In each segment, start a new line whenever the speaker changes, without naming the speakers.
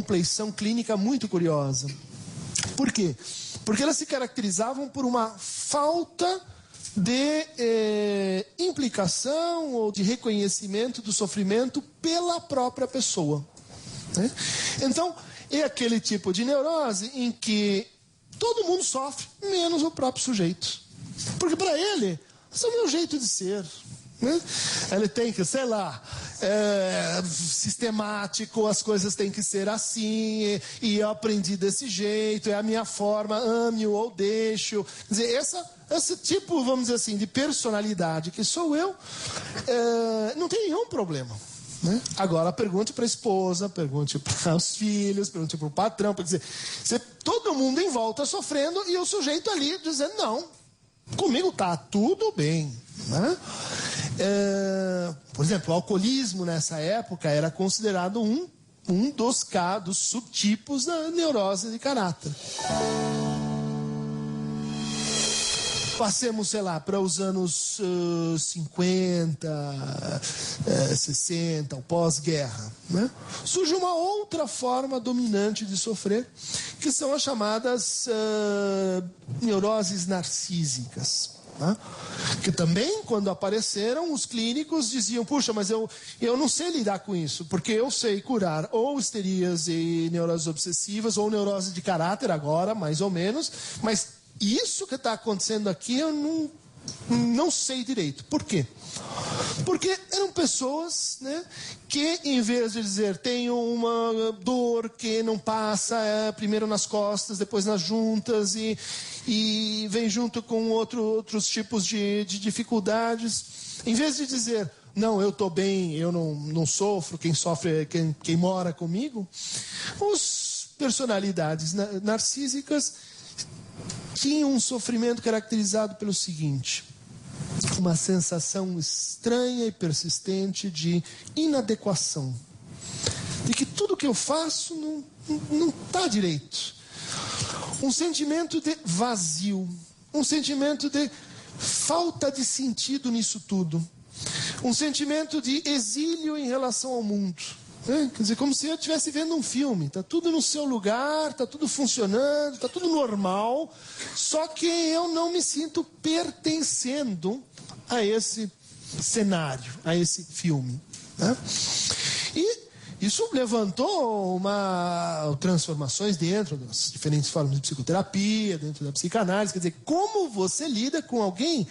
compleição clínica muito curiosa. Por quê? Porque elas se caracterizavam por uma falta de implicação ou de reconhecimento do sofrimento pela própria pessoa, né? Então, é aquele tipo de neurose em que todo mundo sofre, menos o próprio sujeito. Porque para ele, esse é o meu jeito de ser, né? Ele tem que, sei lá, sistemático, as coisas têm que ser assim, e eu aprendi desse jeito, é a minha forma, ame-o ou deixe-o. Quer dizer, esse tipo, vamos dizer assim, de personalidade que sou eu, não tem nenhum problema, né? Agora, pergunte para a esposa, pergunte para os filhos, pergunte para o patrão, para dizer, todo mundo em volta sofrendo e o sujeito ali dizendo, não, comigo tá tudo bem, né? Por exemplo, o alcoolismo nessa época era considerado um dos subtipos da neurose de caráter. Passemos, sei lá, para os anos 50, 60, o pós-guerra, né? Surge uma outra forma dominante de sofrer, que são as chamadas neuroses narcísicas, né? Que também, quando apareceram, os clínicos diziam, puxa, mas eu não sei lidar com isso, porque eu sei curar ou histerias e neuroses obsessivas, ou neurose de caráter agora, mais ou menos, mas isso que está acontecendo aqui eu não sei direito. Por quê? Porque eram pessoas, né, que em vez de dizer tenho uma dor que não passa, primeiro nas costas, depois nas juntas e vem junto com outros tipos de dificuldades, em vez de dizer não, eu estou bem, eu não sofro, quem sofre é quem mora comigo, as personalidades narcísicas tinham um sofrimento caracterizado pelo seguinte: uma sensação estranha e persistente de inadequação, de que tudo que eu faço não está direito, um sentimento de vazio, um sentimento de falta de sentido nisso tudo, um sentimento de exílio em relação ao mundo. Quer dizer, como se eu estivesse vendo um filme, está tudo no seu lugar, está tudo funcionando, está tudo normal, só que eu não me sinto pertencendo a esse cenário, a esse filme, né? E isso levantou transformações dentro das diferentes formas de psicoterapia, dentro da psicanálise. Quer dizer, como você lida com alguém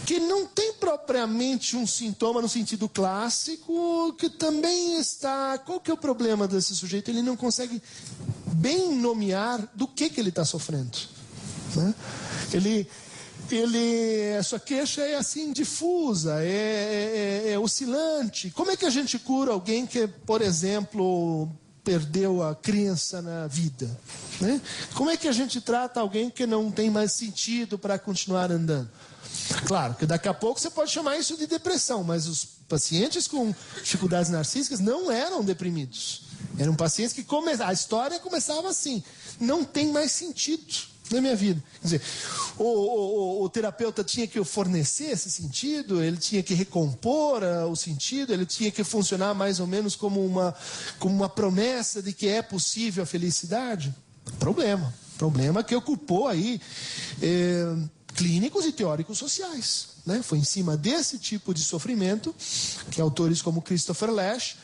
que não tem propriamente um sintoma no sentido clássico, que também está... Qual que é o problema desse sujeito? Ele não consegue bem nomear do que ele está sofrendo, né? A sua queixa é assim, difusa, é oscilante. Como é que a gente cura alguém que, por exemplo, perdeu a crença na vida, né? Como é que a gente trata alguém que não tem mais sentido para continuar andando? Claro que daqui a pouco você pode chamar isso de depressão, mas os pacientes com dificuldades narcísicas não eram deprimidos. Eram pacientes que a história começava assim: não tem mais sentido na minha vida. Quer dizer, o terapeuta tinha que fornecer esse sentido, ele tinha que recompor o sentido, ele tinha que funcionar mais ou menos como uma promessa de que é possível a felicidade. Problema que ocupou aí clínicos e teóricos sociais, né? Foi em cima desse tipo de sofrimento que autores como Christopher Lasch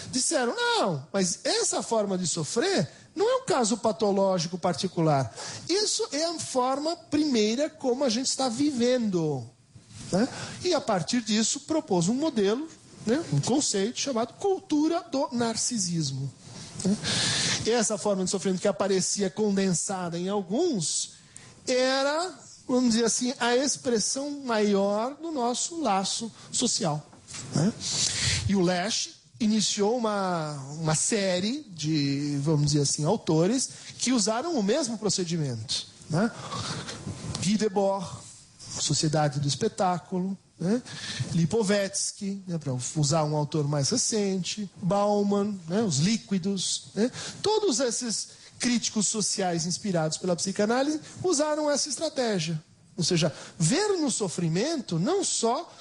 disseram, não, mas essa forma de sofrer não é um caso patológico particular. Isso é a forma primeira como a gente está vivendo, né? E a partir disso propôs um modelo, né? Um conceito chamado cultura do narcisismo, né? E essa forma de sofrimento que aparecia condensada em alguns era, vamos dizer assim, a expressão maior do nosso laço social, né? E o Lasch iniciou uma série de, vamos dizer assim, autores que usaram o mesmo procedimento, né? Guy Debord, Sociedade do Espetáculo, né? Lipovetsky, né, para usar um autor mais recente, Bauman, né, os líquidos, né? Todos esses críticos sociais inspirados pela psicanálise usaram essa estratégia, ou seja, ver no sofrimento não só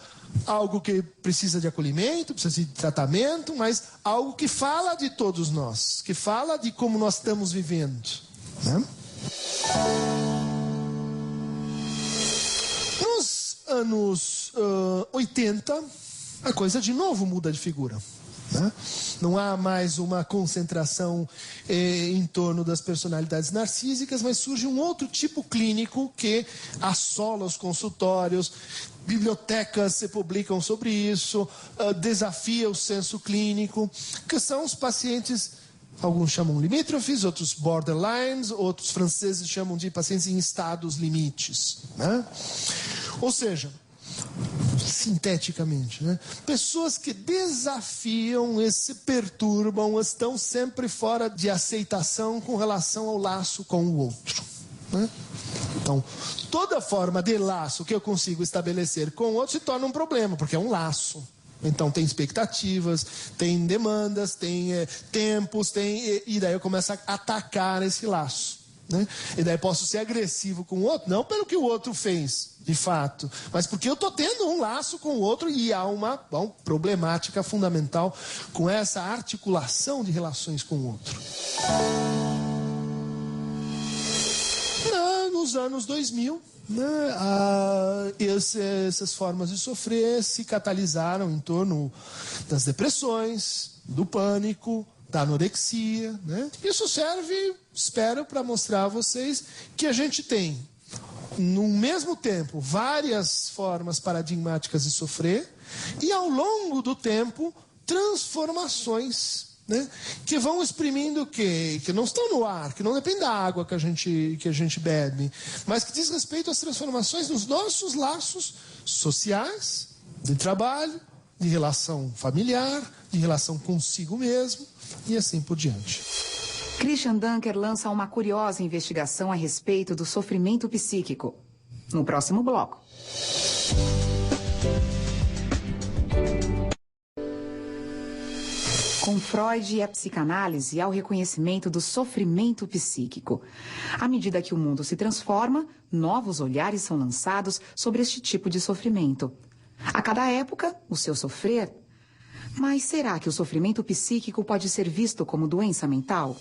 algo que precisa de acolhimento, precisa de tratamento, mas algo que fala de todos nós, que fala de como nós estamos vivendo, né? Nos anos 80, a coisa de novo muda de figura, né? Não há mais uma concentração em torno das personalidades narcísicas, mas surge um outro tipo clínico que assola os consultórios, bibliotecas se publicam sobre isso, desafia o senso clínico, que são os pacientes, alguns chamam limítrofes, outros borderlines, outros franceses chamam de pacientes em estados limites, né? Ou seja, sinteticamente, né? Pessoas que desafiam e se perturbam, estão sempre fora de aceitação com relação ao laço com o outro, né? Então, toda forma de laço que eu consigo estabelecer com o outro se torna um problema, porque é um laço. Então tem expectativas, tem demandas, tem tempos, e daí eu começo a atacar esse laço, né? E daí posso ser agressivo com o outro, não pelo que o outro fez, de fato, mas porque eu estou tendo um laço com o outro e há uma problemática fundamental com essa articulação de relações com o outro. Nos anos 2000, né, essas formas de sofrer se catalisaram em torno das depressões, do pânico, da anorexia, né? Isso serve, espero, para mostrar a vocês que a gente tem, no mesmo tempo, várias formas paradigmáticas de sofrer e, ao longo do tempo, transformações, né, que vão exprimindo que não estão no ar, que não depende da água que a gente bebe, mas que diz respeito às transformações nos nossos laços sociais, de trabalho, de relação familiar, de relação consigo mesmo e assim por diante.
Christian Dunker lança uma curiosa investigação a respeito do sofrimento psíquico. No próximo bloco. Com Freud e a psicanálise ao reconhecimento do sofrimento psíquico. À medida que o mundo se transforma, novos olhares são lançados sobre este tipo de sofrimento. A cada época, o seu sofrer. Mas será que o sofrimento psíquico pode ser visto como doença mental?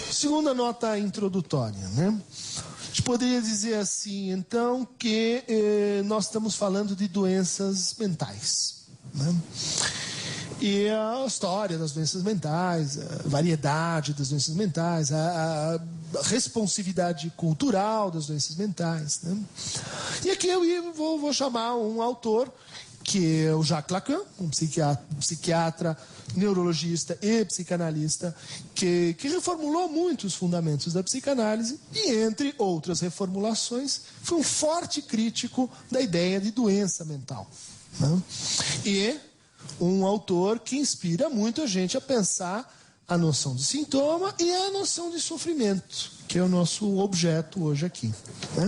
Segunda nota introdutória, né? A gente poderia dizer assim, então, que nós estamos falando de doenças mentais, né? E a história das doenças mentais, a variedade das doenças mentais, a responsividade cultural das doenças mentais, né? E aqui eu vou chamar um autor, que é o Jacques Lacan, um psiquiatra, neurologista e psicanalista, que reformulou muito os fundamentos da psicanálise e, entre outras reformulações, foi um forte crítico da ideia de doença mental, né? E um autor que inspira muito a gente a pensar a noção de sintoma e a noção de sofrimento, que é o nosso objeto hoje aqui, né?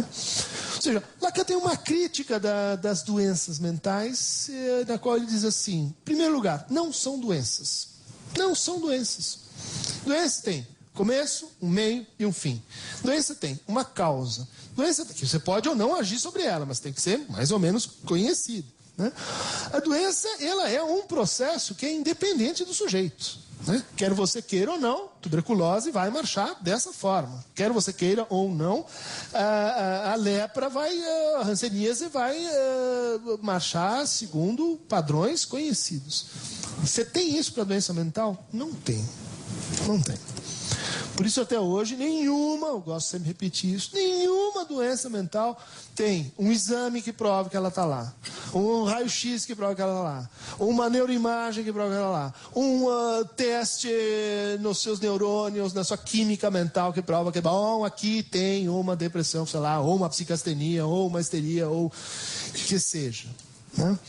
Ou seja, Lacan tem uma crítica das doenças mentais, na qual ele diz assim, em primeiro lugar, não são doenças. Não são doenças. Doença tem começo, um meio e um fim. Doença tem uma causa. Doença tem que você pode ou não agir sobre ela, mas tem que ser mais ou menos conhecido, né? A doença, ela é um processo que é independente do sujeito, né? Quer você queira ou não, tuberculose vai marchar dessa forma. Quer você queira ou não, a lepra a hanseníase vai marchar segundo padrões conhecidos. Você tem isso para doença mental? Não tem. Não tem. Por isso, até hoje, eu gosto sempre de repetir isso, nenhuma doença mental tem um exame que prova que ela está lá, um raio-x que prova que ela está lá, uma neuroimagem que prova que ela está lá, um teste nos seus neurônios, na sua química mental que prova que, bom, aqui tem uma depressão, sei lá, ou uma psicastenia, ou uma histeria, ou que seja, né?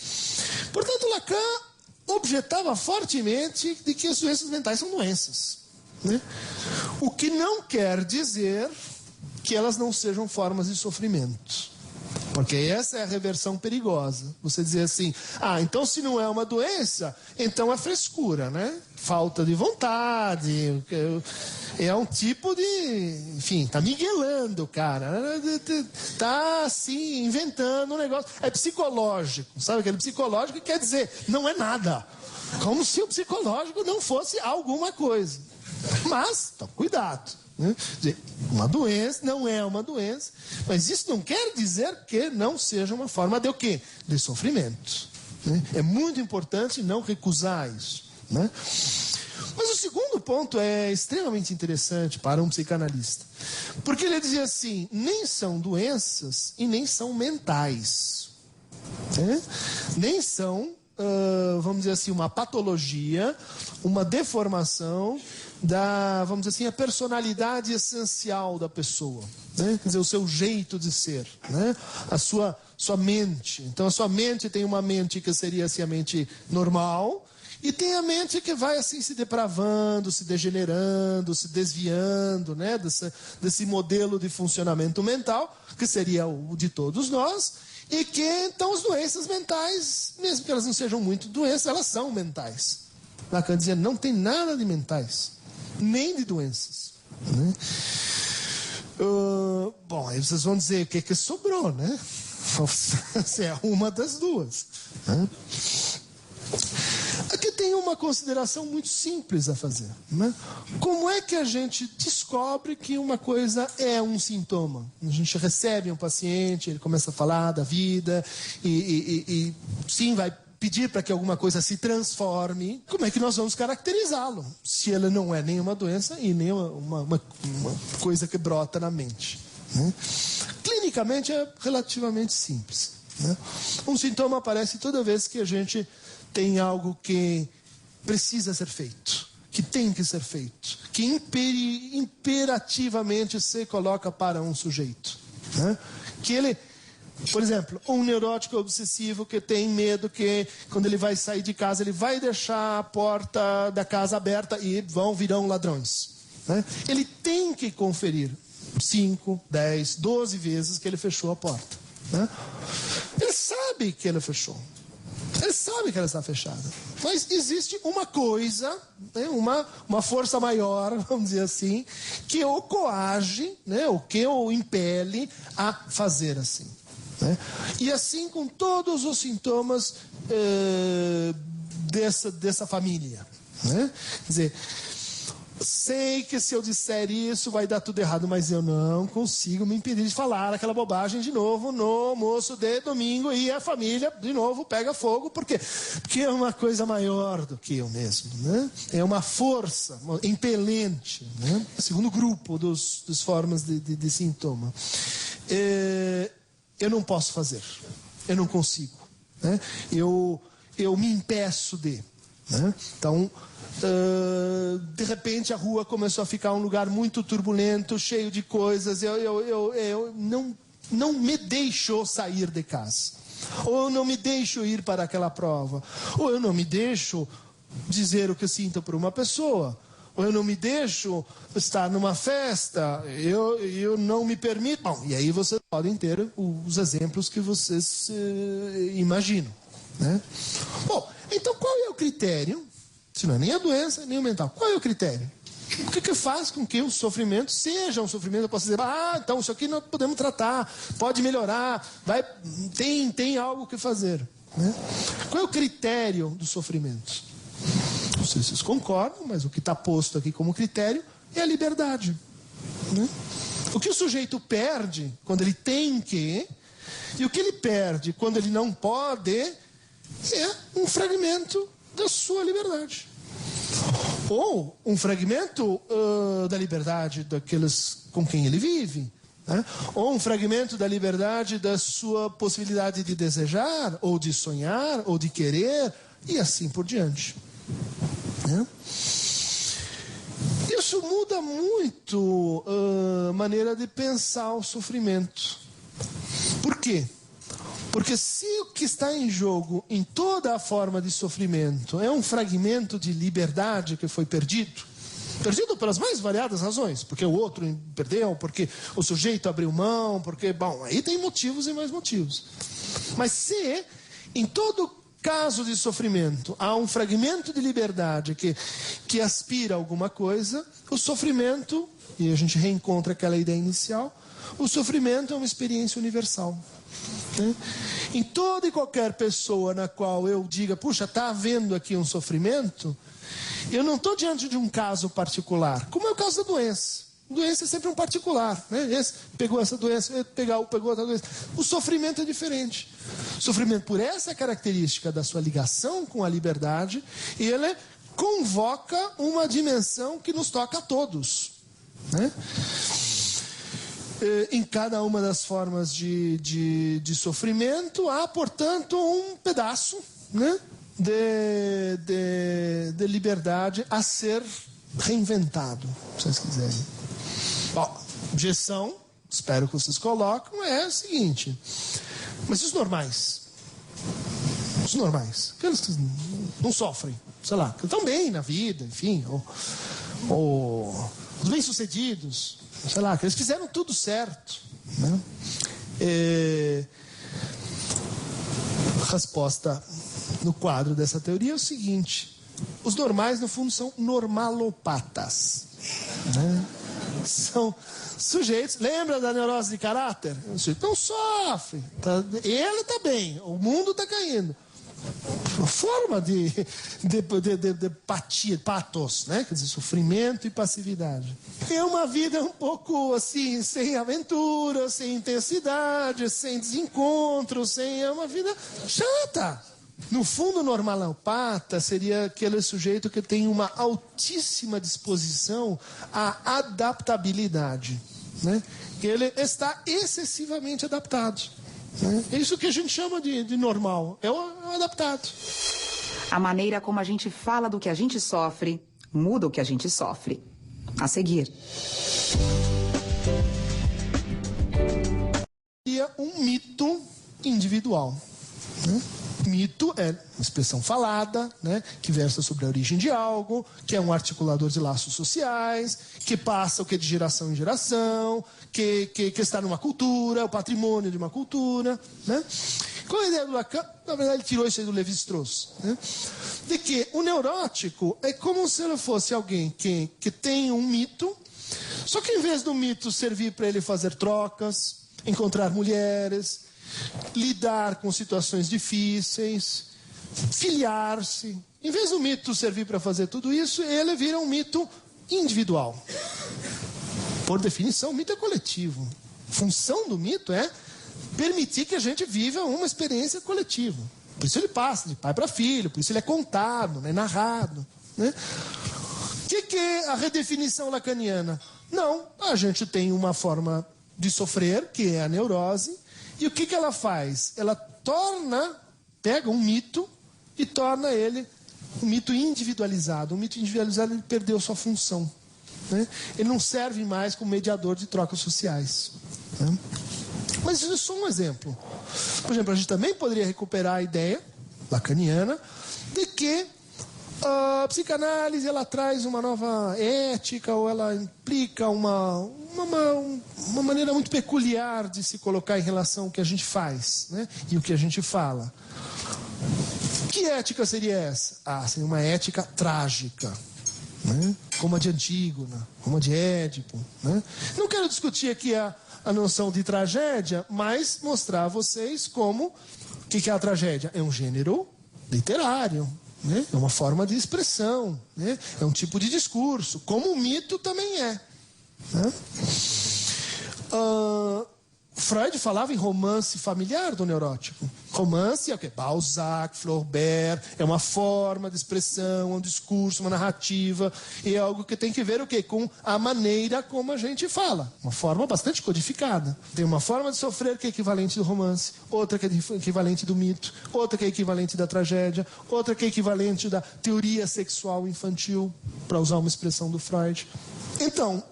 Portanto, Lacan objetava fortemente de que as doenças mentais são doenças, né? O que não quer dizer que elas não sejam formas de sofrimento. Porque essa é a reversão perigosa. Você dizer assim, então se não é uma doença, então é frescura, né? Falta de vontade, é um tipo de... Enfim, tá miguelando, cara. Tá, assim, inventando um negócio. É psicológico, sabe? Aquele psicológico que quer dizer, não é nada. Como se o psicológico não fosse alguma coisa. Mas, então, cuidado. Uma doença não é uma doença, mas isso não quer dizer que não seja uma forma de o quê? De sofrimento. É muito importante não recusar isso. Mas o segundo ponto é extremamente interessante para um psicanalista, porque ele dizia assim, nem são doenças e nem são mentais, nem são, vamos dizer assim, uma patologia, uma deformação da, vamos dizer assim, a personalidade essencial da pessoa, né? Quer dizer, o seu jeito de ser, né? A sua mente. Então, a sua mente tem uma mente que seria assim, a mente normal, e tem a mente que vai assim se depravando, se degenerando, se desviando, né? Desse modelo de funcionamento mental, que seria o de todos nós, e que, então, as doenças mentais, mesmo que elas não sejam muito doenças, elas são mentais. Lacan dizia, não tem nada de mentais, nem de doenças, né? Bom, aí vocês vão dizer o que sobrou, né? É uma das duas, né? Aqui tem uma consideração muito simples a fazer, né? Como é que a gente descobre que uma coisa é um sintoma? A gente recebe um paciente, ele começa a falar da vida e sim, vai pedir para que alguma coisa se transforme. Como é que nós vamos caracterizá-lo? Se ela não é nenhuma doença e nem uma coisa que brota na mente, né? Clinicamente é relativamente simples, né? Um sintoma aparece toda vez que a gente tem algo que precisa ser feito, que tem que ser feito, que imperativamente se coloca para um sujeito, né? Que ele... Por exemplo, um neurótico obsessivo que tem medo que quando ele vai sair de casa, ele vai deixar a porta da casa aberta e virão ladrões, né? Ele tem que conferir 5, 10, 12 vezes que ele fechou a porta, né? Ele sabe que ele fechou. Ele sabe que ela está fechada. Mas existe uma coisa, né, uma força maior, vamos dizer assim, que o coage, né, o que o impele a fazer assim, né? E assim com todos os sintomas dessa família, né? Quer dizer, sei que se eu disser isso vai dar tudo errado, mas eu não consigo me impedir de falar aquela bobagem de novo no almoço de domingo e a família de novo pega fogo. Por quê? Porque é uma coisa maior do que eu mesmo, né? É uma força impelente, né? Segundo grupo dos formas de sintoma. Eu não posso fazer, eu não consigo, né? Eu me impeço de, né? Então, de repente a rua começou a ficar um lugar muito turbulento, cheio de coisas, eu não me deixo sair de casa, ou eu não me deixo ir para aquela prova, ou eu não me deixo dizer o que eu sinto por uma pessoa, ou eu não me deixo estar numa festa, eu não me permito. Bom, e aí vocês podem ter os exemplos que vocês imaginam, né? Bom, então qual é o critério? Se não é nem a doença, nem o mental. Qual é o critério? O que faz com que o sofrimento seja um sofrimento? Eu posso dizer, então isso aqui nós podemos tratar, pode melhorar, tem algo que fazer, né? Qual é o critério do sofrimento? Não sei se vocês concordam, mas o que está posto aqui como critério é a liberdade, né? O que o sujeito perde quando ele tem que, e o que ele perde quando ele não pode, é um fragmento da sua liberdade, ou um fragmento da liberdade daqueles com quem ele vive, né? Ou um fragmento da liberdade da sua possibilidade de desejar, ou de sonhar, ou de querer, e assim por diante, né? Isso muda muito a maneira de pensar o sofrimento. Por quê? Porque se o que está em jogo em toda a forma de sofrimento é um fragmento de liberdade que foi perdido, Perdido pelas mais variadas razões, porque o outro perdeu, porque o sujeito abriu mão, porque, bom, aí tem motivos e mais motivos. Mas se, em todo caso de sofrimento, há um fragmento de liberdade que aspira a alguma coisa, o sofrimento, e a gente reencontra aquela ideia inicial, o sofrimento é uma experiência universal. Né? Em toda e qualquer pessoa na qual eu diga, puxa, está havendo aqui um sofrimento, eu não estou diante de um caso particular, como é o caso da doença. Doença é sempre um particular, né? Esse pegou essa doença, esse pegou outra doença. O sofrimento é diferente. O sofrimento, por essa característica da sua ligação com a liberdade, ele convoca uma dimensão que nos toca a todos, né? Em cada uma das formas de sofrimento há, portanto, um pedaço, né, de liberdade a ser reinventado, se vocês quiserem. Bom, objeção, espero que vocês colocam, é a seguinte: mas os normais, aqueles que não sofrem, sei lá, que estão bem na vida, enfim, ou os bem-sucedidos, sei lá, que eles fizeram tudo certo, né? A resposta no quadro dessa teoria é o seguinte: os normais, no fundo, são normalopatas, né? São sujeitos, lembra da neurose de caráter? O sujeito não sofre, ele está bem, o mundo está caindo. Uma forma de patos, né? Quer dizer, sofrimento e passividade. É uma vida um pouco assim, sem aventura, sem intensidade, sem desencontro, é uma vida chata. No fundo, o normalopata seria aquele sujeito que tem uma altíssima disposição à adaptabilidade, né? Ele está excessivamente adaptado. É isso que a gente chama de normal, é o adaptado.
A maneira como a gente fala do que a gente sofre muda o que a gente sofre. A seguir.
Um mito individual, né? Mito é uma expressão falada, né, que versa sobre a origem de algo, que é um articulador de laços sociais, que passa o que de geração em geração, que está numa cultura, o patrimônio de uma cultura, né? Qual é a ideia do Lacan? Na verdade, ele tirou isso aí do Lévi-Strauss, né? De que o neurótico é como se ele fosse alguém que tem um mito, só que em vez do mito servir para ele fazer trocas, encontrar mulheres, lidar com situações difíceis, filiar-se, em vez do mito servir para fazer tudo isso, ele vira um mito individual. Por definição, o mito é coletivo. A função do mito é permitir que a gente viva uma experiência coletiva. Por isso ele passa de pai para filho, por isso ele é contado, né, narrado, né? O que é a redefinição lacaniana? Não, a gente tem uma forma de sofrer, que é a neurose. E o que ela faz? Ela pega um mito e torna ele um mito individualizado. Um mito individualizado, ele perdeu sua função, né? Ele não serve mais como mediador de trocas sociais, né? Mas isso é só um exemplo. Por exemplo, a gente também poderia recuperar a ideia lacaniana de que a psicanálise ela traz uma nova ética, ou ela implica uma maneira muito peculiar de se colocar em relação ao que a gente faz, né, e o que a gente fala. Que ética seria essa? Seria uma ética trágica, né, como a de Antígona, como a de Édipo, né? Não quero discutir aqui a noção de tragédia, mas mostrar a vocês como o que é a tragédia? É um gênero literário, né? É uma forma de expressão, né? É um tipo de discurso, como o mito também é, né? Freud falava em romance familiar do neurótico. Romance é o quê? Balzac, Flaubert, é uma forma de expressão, um discurso, uma narrativa, e é algo que tem que ver o quê? Com a maneira como a gente fala. Uma forma bastante codificada. Tem uma forma de sofrer que é equivalente do romance, outra que é equivalente do mito, outra que é equivalente da tragédia, outra que é equivalente da teoria sexual infantil, para usar uma expressão do Freud. Então,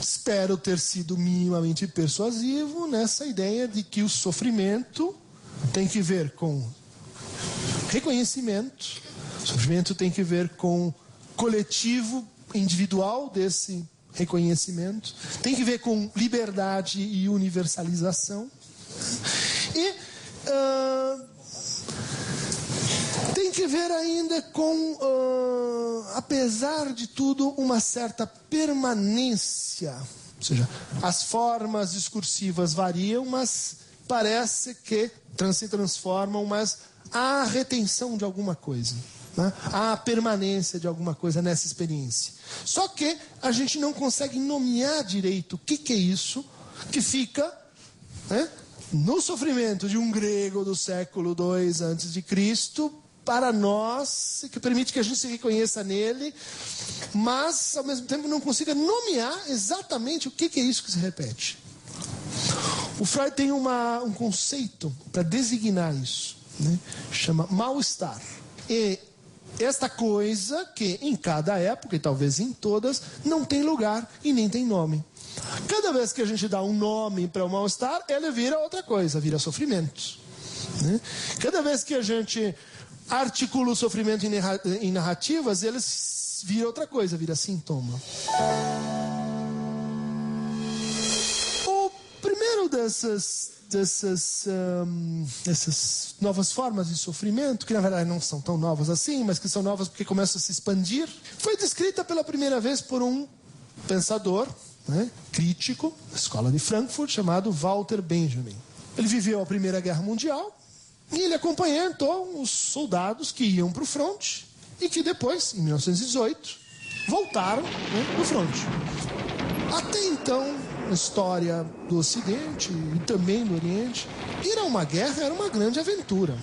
espero ter sido minimamente persuasivo nessa ideia de que o sofrimento tem que ver com reconhecimento, o sofrimento tem que ver com coletivo, individual desse reconhecimento. Tem que ver com liberdade e universalização. E tem que ver ainda com, apesar de tudo, uma certa permanência. Ou seja, as formas discursivas variam, mas parece que se transformam, mas há retenção de alguma coisa, né? Há permanência de alguma coisa nessa experiência. Só que a gente não consegue nomear direito o que é isso que fica, né, no sofrimento de um grego do século II a.C., para nós, que permite que a gente se reconheça nele, mas ao mesmo tempo não consiga nomear exatamente o que é isso que se repete. O Freud tem um conceito para designar isso, né? Chama mal-estar. E esta coisa que em cada época, e talvez em todas, não tem lugar e nem tem nome. Cada vez que a gente dá um nome para o mal-estar, ele vira outra coisa, vira sofrimento, né? Cada vez que a gente articula o sofrimento em narrativas, eles viram outra coisa, vira sintoma. O primeiro dessas novas formas de sofrimento, que na verdade não são tão novas assim, mas que são novas porque começam a se expandir, foi descrita pela primeira vez por um pensador, né, crítico, da escola de Frankfurt, chamado Walter Benjamin. Ele viveu a Primeira Guerra Mundial e ele acompanhou os soldados que iam para o fronte e que depois, em 1918, voltaram, né, do fronte. Até então, na história do Ocidente e também do Oriente, ir a uma guerra era uma grande aventura.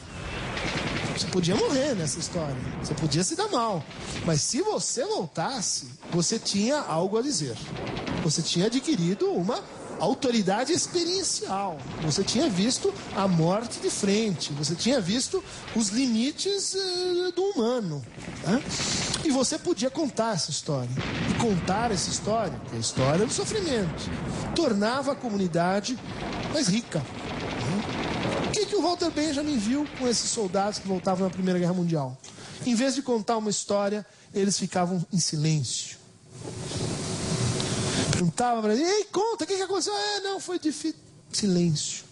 Você podia morrer nessa história, você podia se dar mal, mas se você voltasse, você tinha algo a dizer. Você tinha adquirido uma autoridade experiencial. Você tinha visto a morte de frente. Você tinha visto os limites do humano, né? E você podia contar essa história. E contar essa história, que é a história do sofrimento, tornava a comunidade mais rica, né? O que o Walter Benjamin viu com esses soldados que voltavam na Primeira Guerra Mundial? Em vez de contar uma história, eles ficavam em silêncio. Perguntava para ele: ei, conta, o que aconteceu? Não, foi difícil. Silêncio.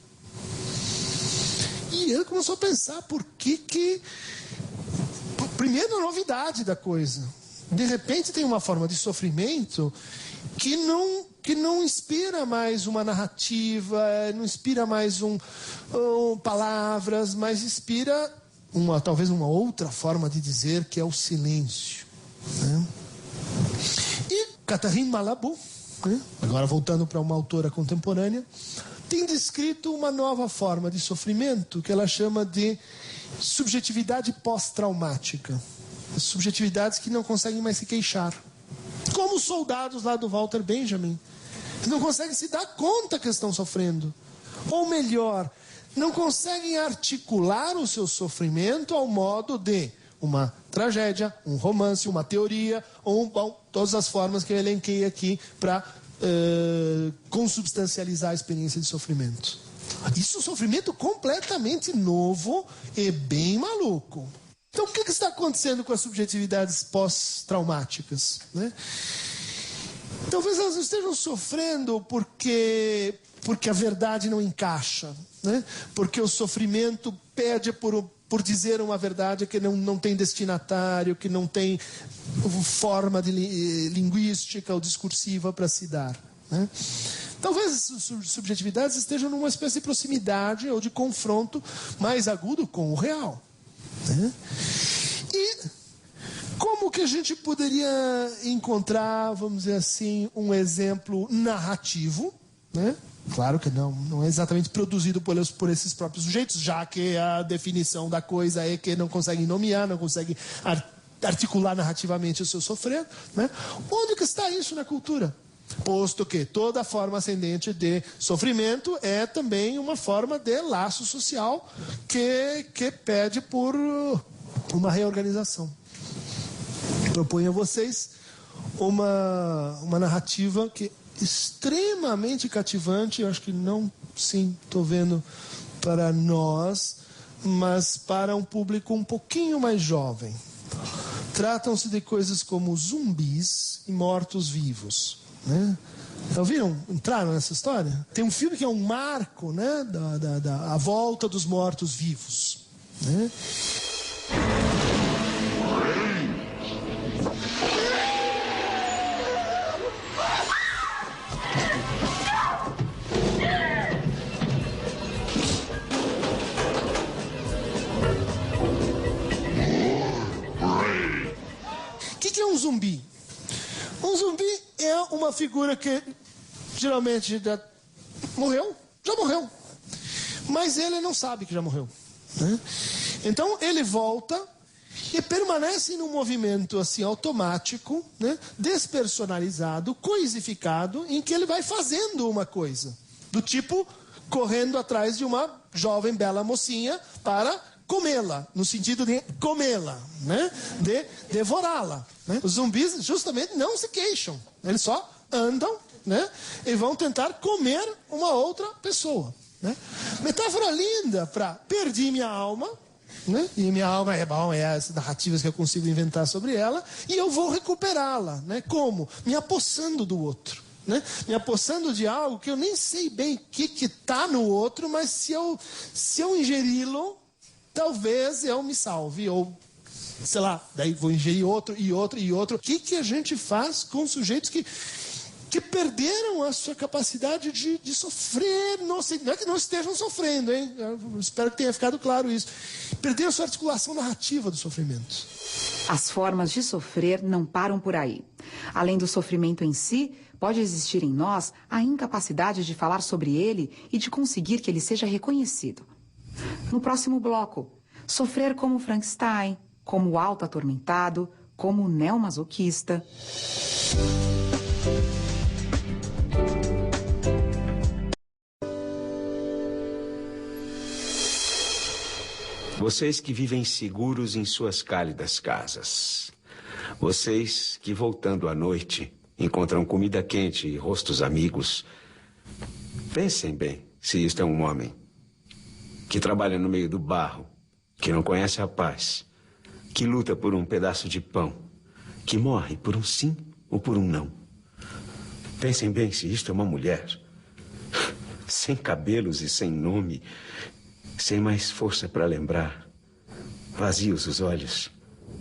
E ele começou a pensar por que... Primeiro, a novidade da coisa. De repente tem uma forma de sofrimento que não inspira mais uma narrativa, não inspira mais palavras, mas inspira talvez uma outra forma de dizer, que é o silêncio, né? E Catherine Malabou, agora voltando para uma autora contemporânea, tem descrito uma nova forma de sofrimento que ela chama de subjetividade pós-traumática. Subjetividades que não conseguem mais se queixar. Como os soldados lá do Walter Benjamin. Não conseguem se dar conta que estão sofrendo. Ou melhor, não conseguem articular o seu sofrimento ao modo de uma tragédia, um romance, uma teoria, ou todas as formas que eu elenquei aqui para consubstancializar a experiência de sofrimento. Isso é um sofrimento completamente novo e bem maluco. Então, o que está acontecendo com as subjetividades pós-traumáticas, né? Talvez elas estejam sofrendo porque a verdade não encaixa, né? Porque o sofrimento pede por dizer uma verdade que não tem destinatário, que não tem forma linguística ou discursiva para se dar, né? Talvez as subjetividades estejam numa espécie de proximidade ou de confronto mais agudo com o real, né? E como que a gente poderia encontrar, vamos dizer assim, um exemplo narrativo, né? Claro que não é exatamente produzido por esses próprios sujeitos, já que a definição da coisa é que não conseguem nomear, não conseguem articular narrativamente o seu sofrer, né? Onde que está isso na cultura? Posto que toda forma ascendente de sofrimento é também uma forma de laço social que pede por uma reorganização. Proponho a vocês uma narrativa que é extremamente cativante. Eu acho que não, sim, estou vendo para nós, mas para um público um pouquinho mais jovem. tratam-se de coisas como zumbis e mortos-vivos, né? Ouviram? Entraram nessa história? Tem um filme que é um marco, né, a volta dos mortos-vivos, né? O que é um zumbi? Um zumbi é uma figura que geralmente já morreu, mas ele não sabe que já morreu, né? Então ele volta e permanece num movimento assim automático, né, despersonalizado, coisificado, em que ele vai fazendo uma coisa, do tipo correndo atrás de uma jovem bela mocinha para comê-la, no sentido de comê-la, né, de devorá-la, né? Os zumbis justamente não se queixam, eles só andam, né, e vão tentar comer uma outra pessoa, né? Metáfora linda para perdi minha alma, né? E minha alma é as narrativas que eu consigo inventar sobre ela, e eu vou recuperá-la, né? Como? Me apossando do outro, né? Me apossando de algo que eu nem sei bem o que está no outro, mas se eu ingeri-lo, talvez eu me salve, ou sei lá, daí vou ingerir outro e outro e outro. O que a gente faz com sujeitos que perderam a sua capacidade de sofrer? Não é que não estejam sofrendo, hein? Eu espero que tenha ficado claro isso. Perderam a sua articulação narrativa do sofrimento.
As formas de sofrer não param por aí. Além do sofrimento em si, pode existir em nós a incapacidade de falar sobre ele e de conseguir que ele seja reconhecido. No próximo bloco, sofrer como Frankenstein, como o auto-atormentado, como o neomasoquista.
Vocês que vivem seguros em suas cálidas casas. Vocês que, voltando à noite, encontram comida quente e rostos amigos. Pensem bem se isto é um homem que trabalha no meio do barro, que não conhece a paz, que luta por um pedaço de pão, que morre por um sim ou por um não. Pensem bem se isto é uma mulher, sem cabelos e sem nome, sem mais força para lembrar, vazios os olhos,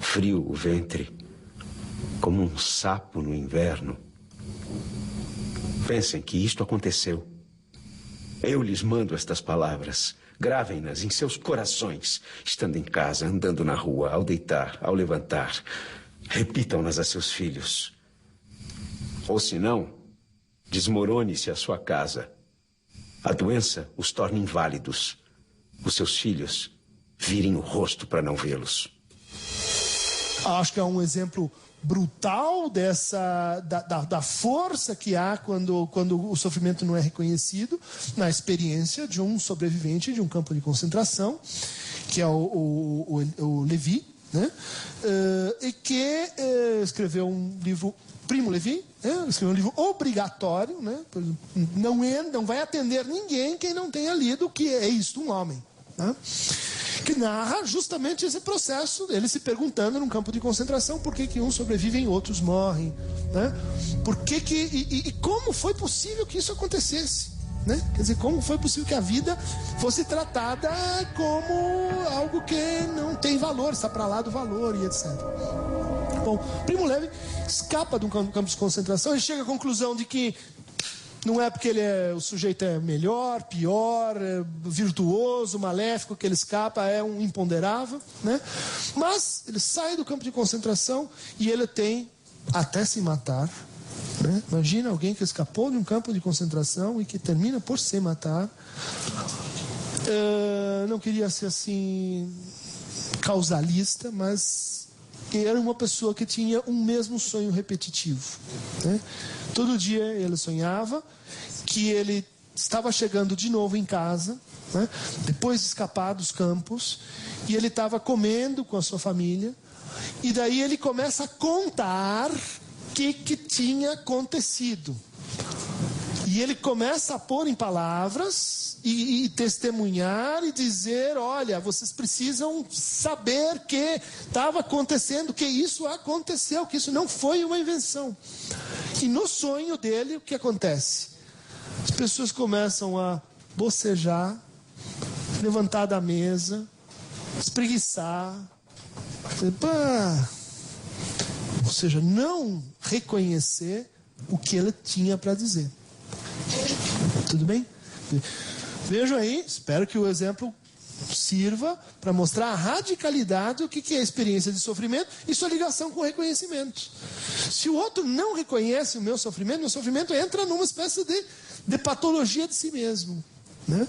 frio o ventre, como um sapo no inverno. Pensem que isto aconteceu. Eu lhes mando estas palavras. Gravem-nas em seus corações, estando em casa, andando na rua, ao deitar, ao levantar. Repitam-nas a seus filhos. Ou se não, desmorone-se a sua casa. A doença os torna inválidos. Os seus filhos virem o rosto para não vê-los.
Acho que é um exemplo brutal da força que há quando o sofrimento não é reconhecido, na experiência de um sobrevivente de um campo de concentração, que é o Levi, né? E que escreveu um livro, Primo Levi, escreveu um livro obrigatório, né? Não vai atender ninguém quem não tenha lido o que é isto, um homem, né? Que narra justamente esse processo, ele se perguntando num campo de concentração por que uns sobrevivem e outros morrem, né? E como foi possível que isso acontecesse, né? Quer dizer, como foi possível que a vida fosse tratada como algo que não tem valor, está para lá do valor e etc. Bom, Primo Levi escapa de um campo de concentração e chega à conclusão de que não é porque o sujeito é melhor, pior, virtuoso, maléfico, que ele escapa, é um imponderável, né? Mas ele sai do campo de concentração e ele tem até se matar, né? Imagina alguém que escapou de um campo de concentração e que termina por se matar. Não queria ser assim causalista, mas era uma pessoa que tinha um mesmo sonho repetitivo, né? Todo dia ele sonhava que ele estava chegando de novo em casa, né? Depois de escapar dos campos, e ele estava comendo com a sua família, e daí ele começa a contar o que tinha acontecido. E ele começa a pôr em palavras e testemunhar e dizer, olha, vocês precisam saber que estava acontecendo, que isso aconteceu, que isso não foi uma invenção. E no sonho dele, o que acontece? As pessoas começam a bocejar, levantar da mesa, espreguiçar, ou seja, não reconhecer o que ele tinha para dizer. Tudo bem? Vejam aí, espero que o exemplo sirva para mostrar a radicalidade do que é a experiência de sofrimento e sua ligação com o reconhecimento. Se o outro não reconhece o meu sofrimento entra numa espécie de patologia de si mesmo, né?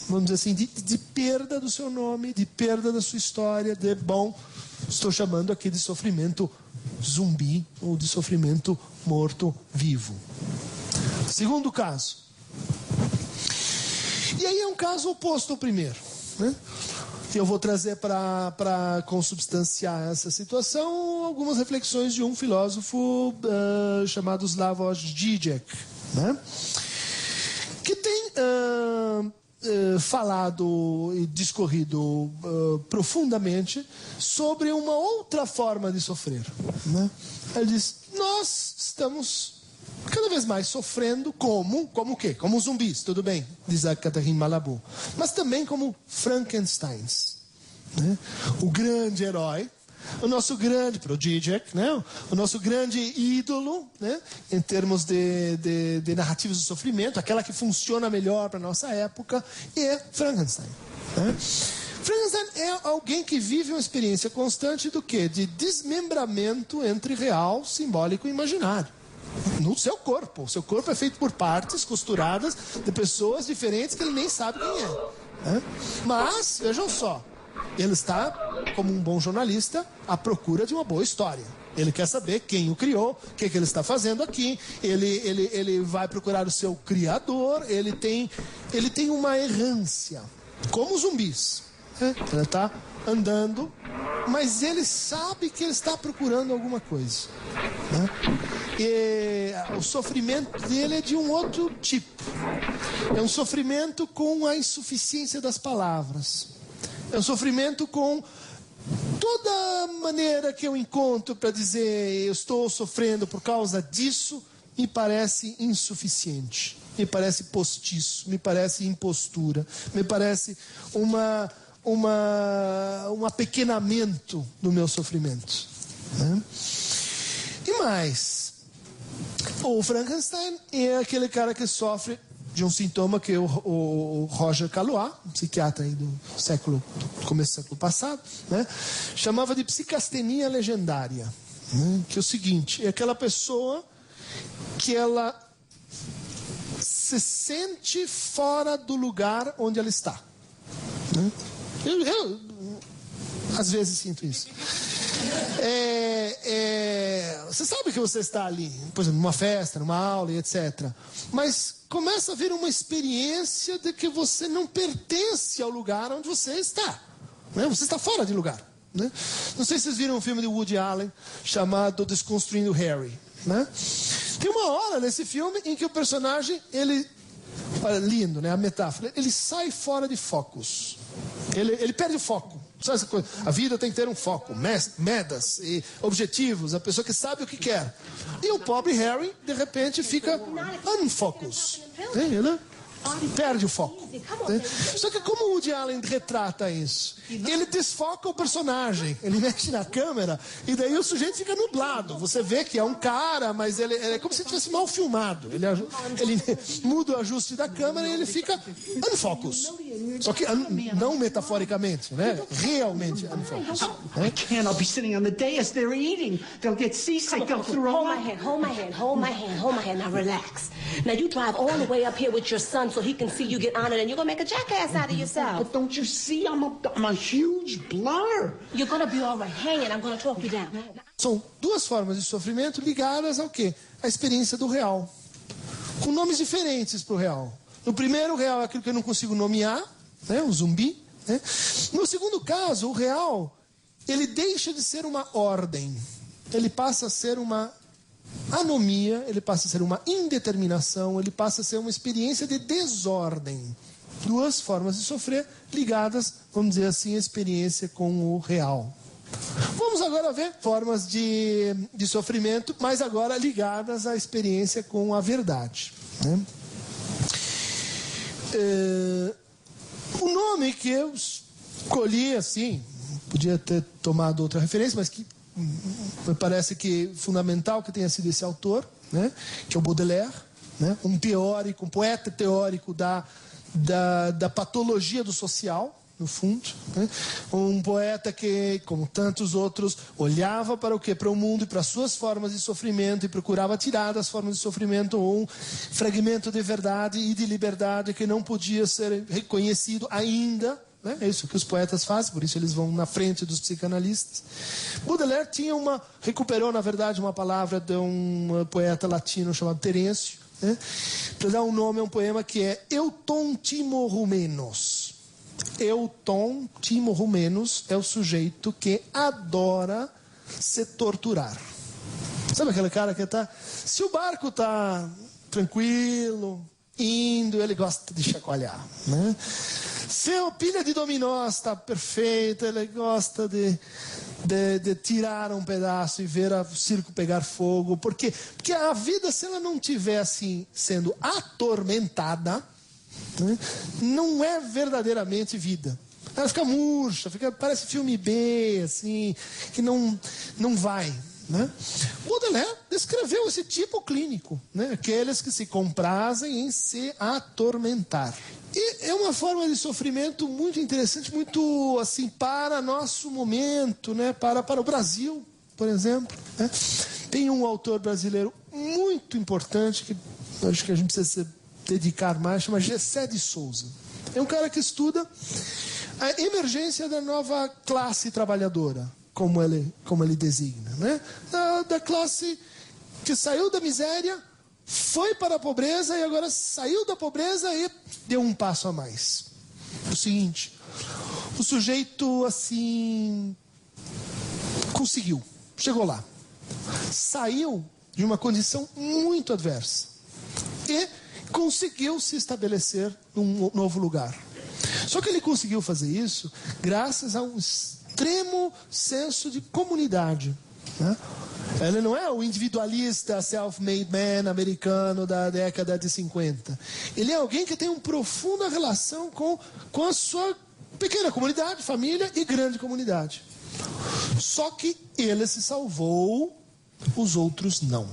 Vamos dizer assim, de perda do seu nome, de perda da sua história, estou chamando aqui de sofrimento zumbi ou de sofrimento morto-vivo. Segundo caso. E aí é um caso oposto ao primeiro, né? Eu vou trazer para consubstanciar essa situação algumas reflexões de um filósofo chamado Slavoj Žižek, né? Que tem falado e discorrido profundamente sobre uma outra forma de sofrer, né? Ele diz, nós estamos cada vez mais sofrendo como o quê? Como zumbis, tudo bem, diz a Catherine Malabou, mas também como Frankensteins, né? O grande herói, o nosso grande Žižek, né? O nosso grande ídolo, né? Em termos de narrativas de sofrimento, aquela que funciona melhor para a nossa época, é Frankenstein, né? Frankenstein é alguém que vive uma experiência constante do quê? De desmembramento entre real, simbólico e imaginário. No seu corpo. O seu corpo é feito por partes costuradas de pessoas diferentes que ele nem sabe quem é, né? Mas, vejam só, ele está, como um bom jornalista, à procura de uma boa história. Ele quer saber quem o criou, o que ele está fazendo aqui. Ele vai procurar o seu criador. Ele tem uma errância, como os zumbis, né? Ele está andando, mas ele sabe que ele está procurando alguma coisa, né? E o sofrimento dele é de um outro tipo. É um sofrimento com a insuficiência das palavras. É um sofrimento com toda maneira que eu encontro para dizer eu estou sofrendo por causa disso, me parece insuficiente, me parece postiço, me parece impostura, me parece um apequenamento do meu sofrimento, né? E mais, o Frankenstein é aquele cara que sofre de um sintoma que o Roger Caillois, um psiquiatra aí do começo do século passado, né, chamava de psicastenia legendária, né, que é o seguinte, é aquela pessoa que ela se sente fora do lugar onde ela está, né? Eu às vezes sinto isso. Você sabe que você está ali, por exemplo, numa festa, numa aula e etc. Mas começa a vir uma experiência de que você não pertence ao lugar onde você está, né? Você está fora de lugar, né? Não sei se vocês viram um filme de Woody Allen chamado Desconstruindo Harry, né? Tem uma hora nesse filme em que o personagem, olha, lindo, né? A metáfora, ele sai fora de focus. Ele perde o foco. Sabe essa coisa? A vida tem que ter um foco, metas e objetivos, a pessoa que sabe o que quer. E o pobre Harry, de repente, fica unfocus. Ele perde o foco. Só que como o Woody Allen retrata isso? Ele desfoca o personagem, ele mexe na câmera e daí o sujeito fica nublado. Você vê que é um cara, mas ele é como se tivesse mal filmado. Ele muda o ajuste da câmera e ele fica unfocus. Só que não metaforicamente, né? Realmente unfocus.
I can't. I'll be sitting on the dais there eating. They'll get seasick. They'll throw up.
Hold my hand. Now relax. Now you drive all the way up here with your son so he can see you get honored, and you're gonna make a jackass out of yourself.
But don't you see? I'm a huge blur.
You're gonna be all right. Hang it. I'm gonna talk you down.
São duas formas de sofrimento ligadas ao quê? A experiência do real. Com nomes diferentes para o real. No primeiro, o real é aquilo que eu não consigo nomear, né? O zumbi, né? No segundo caso, o real, ele deixa de ser uma ordem. Ele passa a ser uma anomia, ele passa a ser uma indeterminação, ele passa a ser uma experiência de desordem. Duas formas de sofrer ligadas, vamos dizer assim, à experiência com o real. Vamos agora ver formas de sofrimento, mas agora ligadas à experiência com a verdade, né? O nome que eu escolhi, assim, podia ter tomado outra referência, mas que me parece que fundamental que tenha sido esse autor, né? Que é o Baudelaire, né? Um teórico, um poeta teórico da patologia do social, no fundo, né? Um poeta que, como tantos outros, olhava para o quê? Para o mundo e para as suas formas de sofrimento e procurava tirar das formas de sofrimento um fragmento de verdade e de liberdade que não podia ser reconhecido ainda, né? É isso que os poetas fazem, por isso eles vão na frente dos psicanalistas. Baudelaire recuperou, na verdade, uma palavra de um poeta latino chamado Terêncio, né? Para dar um nome a um poema que é Euton Timorrumenos. Euton Timorrumenos é o sujeito que adora se torturar. Sabe aquele cara que tá... Se o barco tá tranquilo, indo, ele gosta de chacoalhar, né? Se a pilha de dominós está perfeita, ele gosta de tirar um pedaço e ver o circo pegar fogo. Por quê? Porque a vida, se ela não estiver assim, sendo atormentada, né, não é verdadeiramente vida. Ela fica murcha, parece filme B, assim, que não vai, né? Baudelaire descreveu esse tipo clínico, né? Aqueles que se comprazem em se atormentar. E é uma forma de sofrimento muito interessante, muito assim, para nosso momento, né? Para o Brasil, por exemplo, né? Tem um autor brasileiro muito importante, que acho que a gente precisa se dedicar mais, chama Gessé de Souza. É um cara que estuda a emergência da nova classe trabalhadora, como ele designa, né? Da classe que saiu da miséria, foi para a pobreza e agora saiu da pobreza e deu um passo a mais. O seguinte, o sujeito assim conseguiu, chegou lá, saiu de uma condição muito adversa e conseguiu se estabelecer num novo lugar. Só que ele conseguiu fazer isso graças a um extremo senso de comunidade, né? Ele não é o individualista self-made man americano da década de 50. Ele é alguém que tem uma profunda relação com a sua pequena comunidade, família e grande comunidade. Só que ele se salvou, os outros não.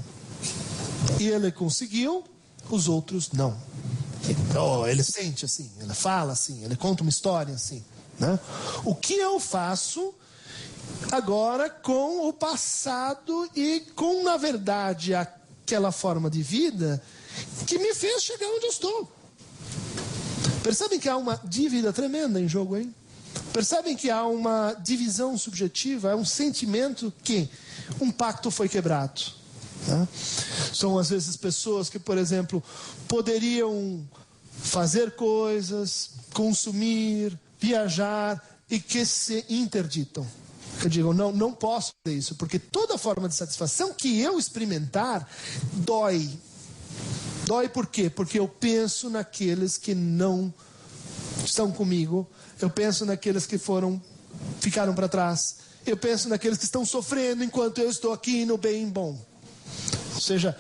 Ele conseguiu, os outros não. Então, ele sente assim, ele fala assim, ele conta uma história assim, né? O que eu faço agora com o passado e com, na verdade, aquela forma de vida que me fez chegar onde eu estou? Percebem que há uma dívida tremenda em jogo, hein? Percebem que há uma divisão subjetiva, há um sentimento que um pacto foi quebrado, né? São às vezes pessoas que, por exemplo, poderiam fazer coisas, consumir, viajar e que se interditam. Eu digo, não posso fazer isso, porque toda forma de satisfação que eu experimentar dói. Dói por quê? Porque eu penso naqueles que não estão comigo, eu penso naqueles que ficaram para trás, eu penso naqueles que estão sofrendo enquanto eu estou aqui no bem bom. Ou seja,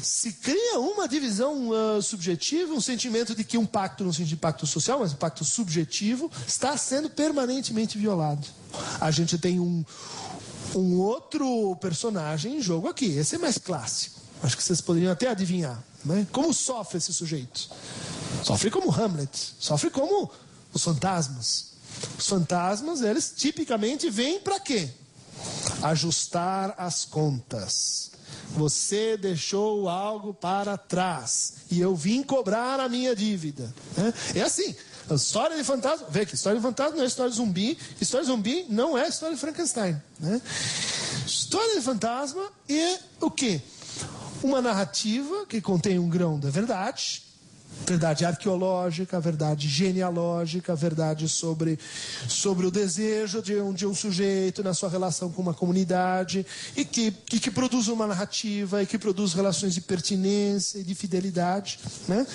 se cria uma divisão subjetiva, um sentimento de que um pacto, não sentido de pacto social, mas um pacto subjetivo, está sendo permanentemente violado. A gente tem um outro personagem em jogo aqui, esse é mais clássico. Acho que vocês poderiam até adivinhar, né? Como sofre esse sujeito? Sofre como Hamlet, sofre como os fantasmas. Os fantasmas, eles tipicamente vêm para quê? Ajustar as contas. Você deixou algo para trás e eu vim cobrar a minha dívida, né? É assim, a história de fantasma, vê que história de fantasma não é história de zumbi não é história de Frankenstein, né? História de fantasma é o quê? Uma narrativa que contém um grão da verdade, verdade arqueológica, a verdade genealógica, a verdade sobre o desejo de um sujeito na sua relação com uma comunidade e que produz uma narrativa e que produz relações de pertinência e de fidelidade, né?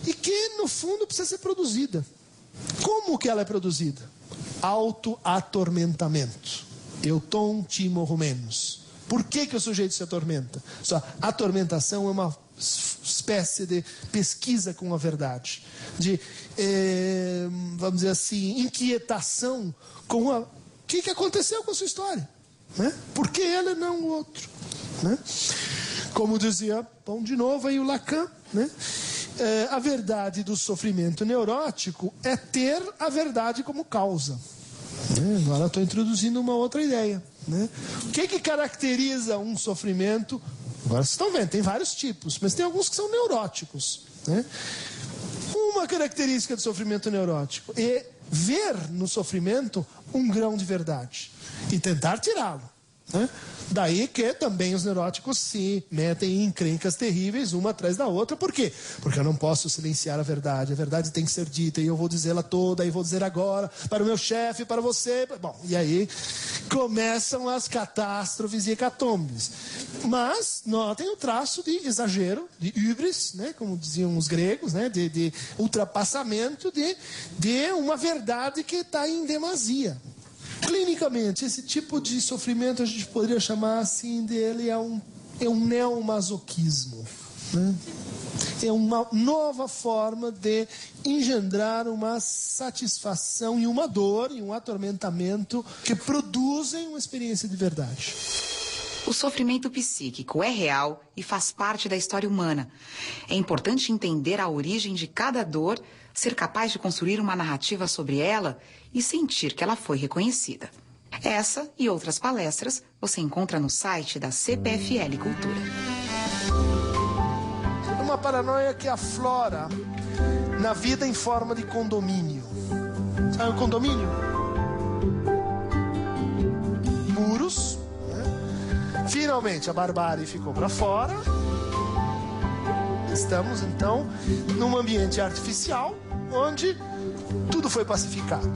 E que, no fundo, precisa ser produzida. Como que ela é produzida? Auto-atormentamento. Eu tom timo menos. Por que o sujeito se atormenta? Só atormentação é uma espécie de pesquisa com a verdade, de, vamos dizer assim, inquietação com o que aconteceu com a sua história, né? Por que ele e não o outro, né? Como dizia, bom, de novo aí o Lacan, né? A verdade do sofrimento neurótico é ter a verdade como causa. Agora estou introduzindo uma outra ideia, né? O que caracteriza um sofrimento? Agora vocês estão vendo, tem vários tipos, mas tem alguns que são neuróticos, né? Uma característica do sofrimento neurótico é ver no sofrimento um grão de verdade e tentar tirá-lo, né? Daí que também os neuróticos se metem em encrencas terríveis, uma atrás da outra. Por quê? Porque eu não posso silenciar a verdade tem que ser dita, e eu vou dizê-la toda, e vou dizer agora, para o meu chefe, para você. Bom, e aí começam as catástrofes e hecatombes. Mas notem o traço de exagero, de hybris, né? Como diziam os gregos, né? De ultrapassamento de uma verdade que está em demasia. Clinicamente, esse tipo de sofrimento a gente poderia chamar assim dele é um neomasoquismo, né? É uma nova forma de engendrar uma satisfação e uma dor e um atormentamento que produzem uma experiência de verdade.
O sofrimento psíquico é real e faz parte da história humana. É importante entender a origem de cada dor, ser capaz de construir uma narrativa sobre ela e sentir que ela foi reconhecida. Essa e outras palestras você encontra no site da CPFL Cultura.
Uma paranoia que aflora na vida em forma de condomínio. Sabe o condomínio? Muros. Finalmente a barbárie ficou para fora. Estamos então num ambiente artificial onde tudo foi pacificado.